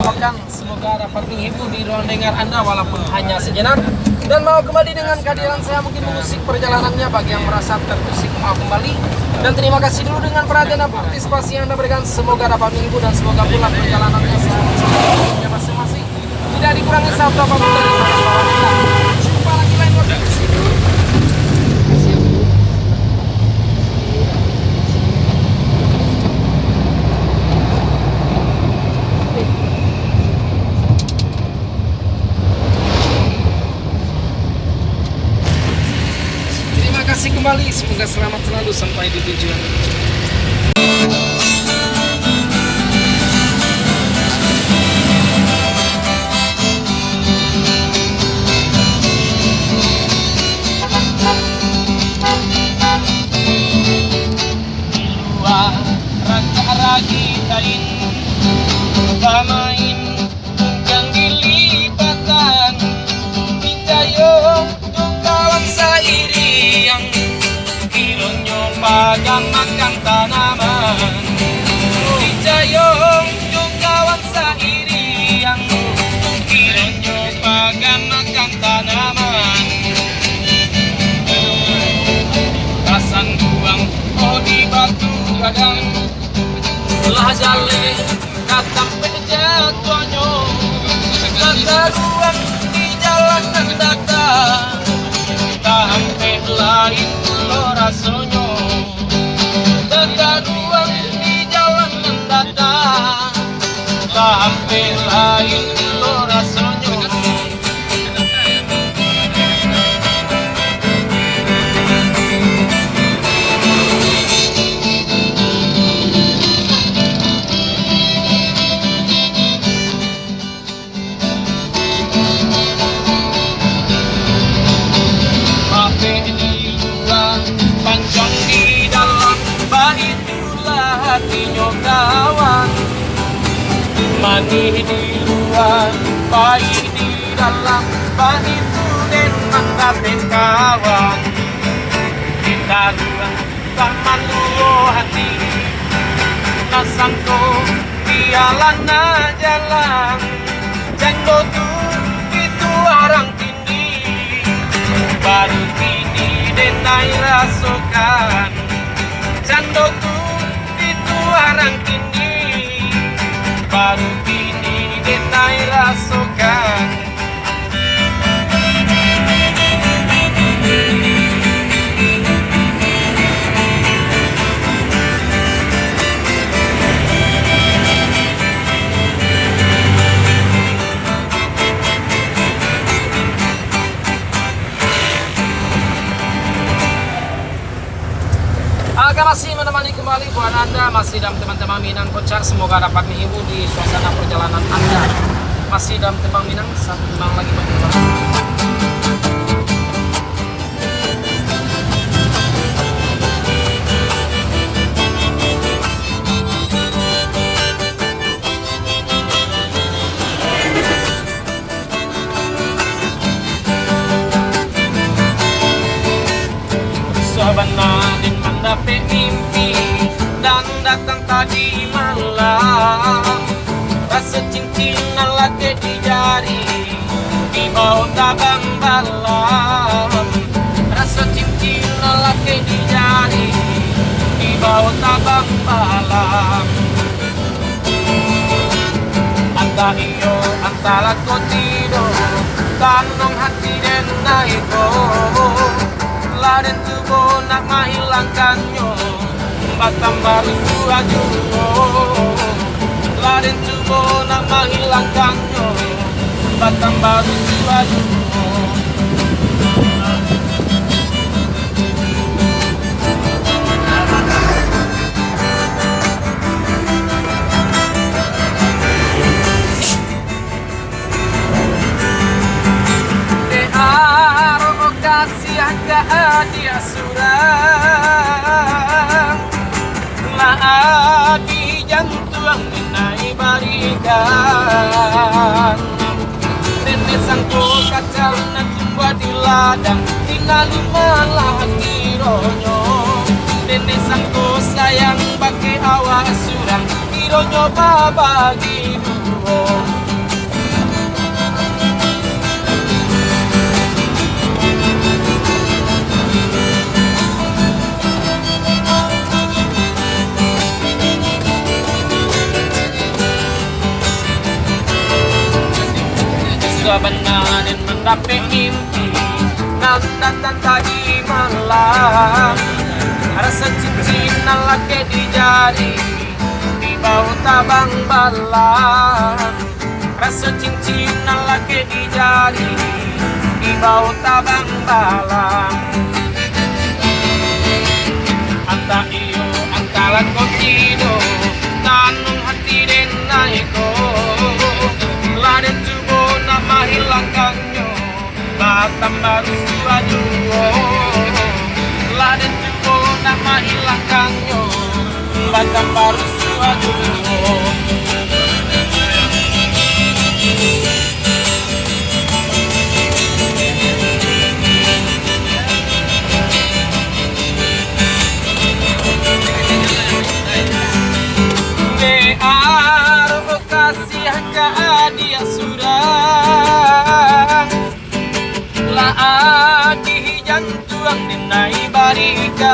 doakan semoga dapat menghibur di ruang dengar Anda walaupun hanya sejenak. Dan mau kembali dengan kehadiran saya mungkin mengusik perjalanannya bagi yang merasa terusik mau kembali. Dan terima kasih dulu dengan perhatian dan partisipasi yang Anda berikan. Semoga dapat menghibur dan semoga pulang perjalanannya sesuai masing-masing. Tidak dikurangi satu apapun dari bawah kita. Jumpa lagi lain waktu. Terima kasih kembali, semoga selamat selalu sampai di tujuan. Ragitain pamain tunggang dilipatan Itayo kawan sairi yang Ironyo pagamakan tanaman Itayo kawan sairi yang Ironyo pagamakan tanaman Kasan buang oh di batu gadang lah jale datang penjatuhnya kata ruang di jalanan data sampai lain lo rasanya kata ruang di jalanan data sampai lain lo rasanya. Kawan manis di luar, baik di dalam, baik itu dan mantapin kawan. Kita dua sama luo hati, nasangko dialana jalan, jando tuh itu orang tinggi, baru kini denai rasokan, jando tuh orang kini baru kini denai rasokan. Agar masih menemani kembali buat Anda masih dalam teman-teman Minang Kocak, semoga dapat menghibur di suasana perjalanan Anda. Masih dalam Tembang Minang, satu tembang lagi berkembang. Sabana din mendapat mimpi dan datang tadi malam, rasa cincin lagi di jari di bawah tabang malam, rasa cincin lagi di jari di bawah tabang malam. Anta iyo antara kau tidur tanong hati dan naiko laden tubuh nak menghilangkannya batang baru suaju laden tubuh nak menghilangkannya batang baru suaju. Dia surang lah di jantung naik barikan nenek sangko kacang nak tumbuh di ladang tinggal malah kironyo nenek sangko sayang pakai awak surang kironyo babagi dulu benar dan mendapat mimpi dan tadi malam rasa cincin lagi di jari di bawah tabang balang rasa cincin lagi di jari di bawah tabang balang anta iyo antalan kotido tanung hati den naiko laden jubo nama hilangkannya batam baru suajuo laden jubo nama hilangkannya batam baru suajuo kasih ke dia sudah lah di jantung dinai barikan